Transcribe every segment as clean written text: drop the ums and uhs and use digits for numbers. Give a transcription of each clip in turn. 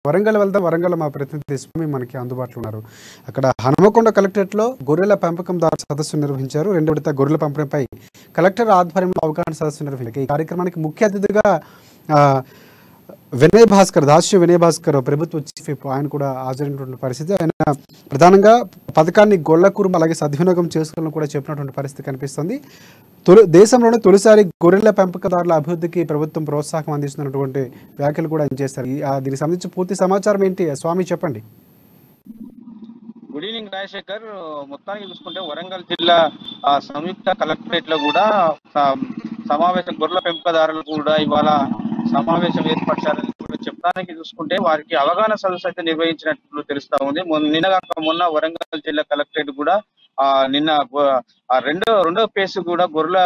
వరంగల్ వెళ్దాం. వరంగల్ మా ప్రతినిధి స్వామి మనకి అందుబాటులో ఉన్నారు. అక్కడ హనుమకొండ కలెక్టరేట్లో గొర్రెల పెంపకందారు సదస్సు నిర్వహించారు. రెండో విడత గొర్రెల పంపిణీపై కలెక్టర్ ఆధ్వర్యంలో అవగాహన సదస్సు నిర్వహించారు. ఈ కార్యక్రమానికి ముఖ్య అతిథిగా దాస్య వినయ్ భాస్కర్ ప్రభుత్వ చీఫ్ విప్ ఆయన కూడా హాజరైనటువంటి పరిస్థితి. ఆయన ప్రధానంగా పథకాన్ని గొల్ల కురుమ అలాగే సద్వినియోగం చేసుకోవాలని కూడా చెప్పినటువంటి పరిస్థితి కనిపిస్తుంది. దేశంలోనే తొలిసారి గొర్రెల పెంపకదారుల అభివృద్ధికి ప్రభుత్వం ప్రోత్సాహం అందిస్తున్నటువంటి వ్యాఖ్యలు కూడా ఆయన చేస్తారు. దీనికి సంబంధించి పూర్తి సమాచారం ఏంటి స్వామి చెప్పండి. Good evening Rajasekhar. మొత్తానికి చూసుకుంటే వరంగల్ జిల్లా సంయుక్త కలెక్టరేట్ లో కూడా సమావేశం గొర్రెల పెంపకదారులు కూడా ఇవాళ సమావేశం ఏర్పరిచారని కూడా చెప్పడానికి చూసుకుంటే వారికి అవగాహన సదస్సు అయితే నిర్వహించినట్లు తెలుస్తా ఉంది. మొన్న వరంగల్ జిల్లా కలెక్టరేట్ కూడా నిన్న రెండో ఫేజ్ కూడా గొర్రెల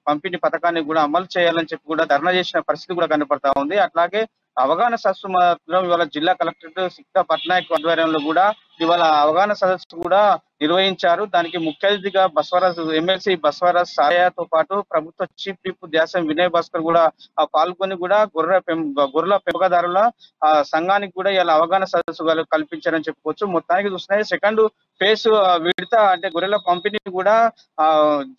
పంపిణీ పథకాన్ని కూడా అమలు చేయాలని చెప్పి కూడా ధర్నా చేసిన పరిస్థితి కూడా కనపడతా ఉంది. అట్లాగే అవగాహన సదస్సు మాత్రం ఇవాళ జిల్లా కలెక్టర్ సిక్తా పట్నాయక్ ఆధ్వర్యంలో కూడా ఇవాళ అవగాహన సదస్సు కూడా నిర్వహించారు. దానికి ముఖ్య అతిథిగా ఎమ్మెల్సీ బస్వరాజ్ సాయాతో పాటు ప్రభుత్వ చీఫ్ విప్ దాస్య వినయ్ భాస్కర్ కూడా పాల్గొని కూడా గొర్రెల పెంపకదారుల సంఘానికి కూడా ఇలా అవగాహన సదస్సు కల్పించారని చెప్పుకోవచ్చు. మొత్తానికి చూస్తున్నాయి సెకండ్ ఫేజ్ విడత అంటే గొర్రెల పంపిణీ కూడా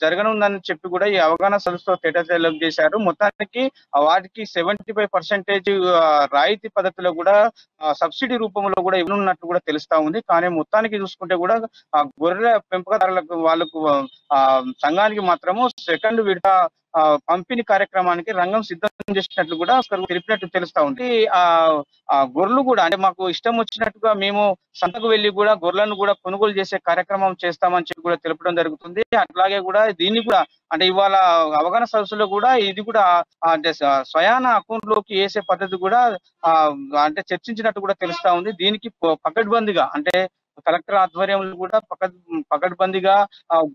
జరగనుందని చెప్పి కూడా ఈ అవగాహన సదస్సులో తేటతెల్లం చేశారు. మొత్తానికి వాటికి 75% రాయితీ పద్ధతిలో కూడా సబ్సిడీ రూపంలో కూడా ఇవ్వనున్నట్టు కూడా తెలుస్తా ఉంది. కానీ మొత్తానికి చూసుకుంటే కూడా గొర్రెల పెంపకదారులకు వాళ్ళకు సంఘానికి మాత్రము సెకండ్ విడత పంపిణీ కార్యక్రమానికి రంగం సిద్ధం చేసినట్లు కూడా తెలిపినట్టు తెలుస్తా ఉంది. గొర్రెలు కూడా అంటే మాకు ఇష్టం వచ్చినట్టుగా మేము సంతకు వెళ్లి కూడా గొర్రెలను కూడా కొనుగోలు చేసే కార్యక్రమం చేస్తామని చెప్పి కూడా తెలపడం జరుగుతుంది. అట్లాగే కూడా దీన్ని కూడా అంటే ఇవాళ అవగాహన సదస్సులో కూడా ఇది కూడా అంటే స్వయాన అకౌంట్ లోకి వేసే పద్ధతి కూడా అంటే చర్చించినట్టు కూడా తెలుస్తా ఉంది. దీనికి పకడ్బందీగా అంటే కలెక్టర్ ఆధ్వర్యంలో కూడా పకడ్బందీగా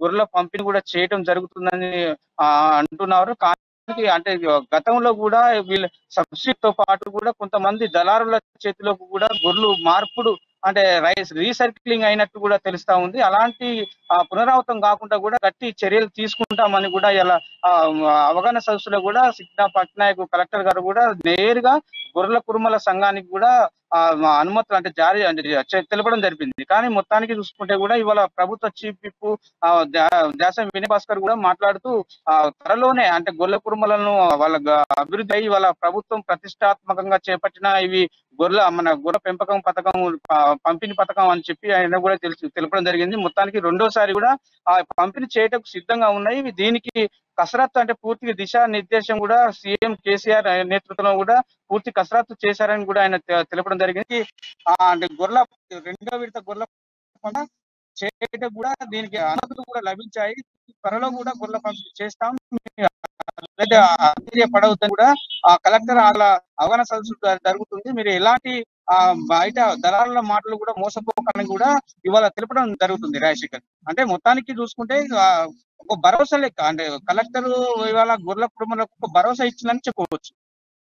గొర్రెల పంపిణీ కూడా చేయడం జరుగుతుందని అంటున్నారు. కానీ అంటే గతంలో కూడా వీళ్ళ సబ్సిడీతో పాటు కూడా కొంతమంది దళారుల చేతిలోకి కూడా గొర్రెలు మార్పుడు అంటే రీసైక్లింగ్ అయినట్టు కూడా తెలుస్తా ఉంది. అలాంటి పునరావృతం కాకుండా కూడా గట్టి చర్యలు తీసుకుంటామని కూడా ఇలా అవగాహన సదస్సులో కూడా సిక్తా పట్నాయక్ కలెక్టర్ గారు కూడా నేరుగా గొర్రెల కురుమల సంఘానికి కూడా అనుమతులు అంటే జారీ అంటే తెలపడం జరిపింది. కానీ మొత్తానికి చూసుకుంటే కూడా ఇవాళ ప్రభుత్వ చీఫ్ విప్ దాస్య వినయ్ భాస్కర్ కూడా మాట్లాడుతూ త్వరలోనే అంటే గొర్రెల కురుమలను వాళ్ళ అభివృద్ధి అయ్యి వాళ్ళ ప్రభుత్వం ప్రతిష్టాత్మకంగా చేపట్టిన ఇవి గొర్రెల పెంపకం పథకం పంపిణీ పథకం అని చెప్పి ఆయన కూడా తెలపడం జరిగింది. మొత్తానికి రెండోసారి కూడా పంపిణీ చేయటం సిద్ధంగా ఉన్నాయి. దీనికి కసరత్తు అంటే పూర్తిగా దిశా నిర్దేశం కూడా సీఎం కేసీఆర్ నేతృత్వంలో కూడా పూర్తి కసరత్తు చేశారని కూడా ఆయన తెలపడం జరిగింది. అంటే రెండో విడత గొర్రెల చేయటం కూడా దీనికి అనుమతులు కూడా లభించాయి. త్వరలో కూడా గొర్రెల పంపిణీ చేస్తాం పడవద్దని కూడా కలెక్టర్ అలా అవగాహన సదస్సు జరుగుతుంది. మీరు ఎలాంటి బయట దళారుల మాటలు కూడా మోసపోకని కూడా ఇవాళ తెలపడం జరుగుతుంది రాజశేఖర్. అంటే మొత్తానికి చూసుకుంటే ఒక భరోసా లెక్క అంటే కలెక్టర్ ఇవాళ గొర్రెల కుటుంబాలకు ఒక భరోసా ఇచ్చిందని చెప్పుకోవచ్చు.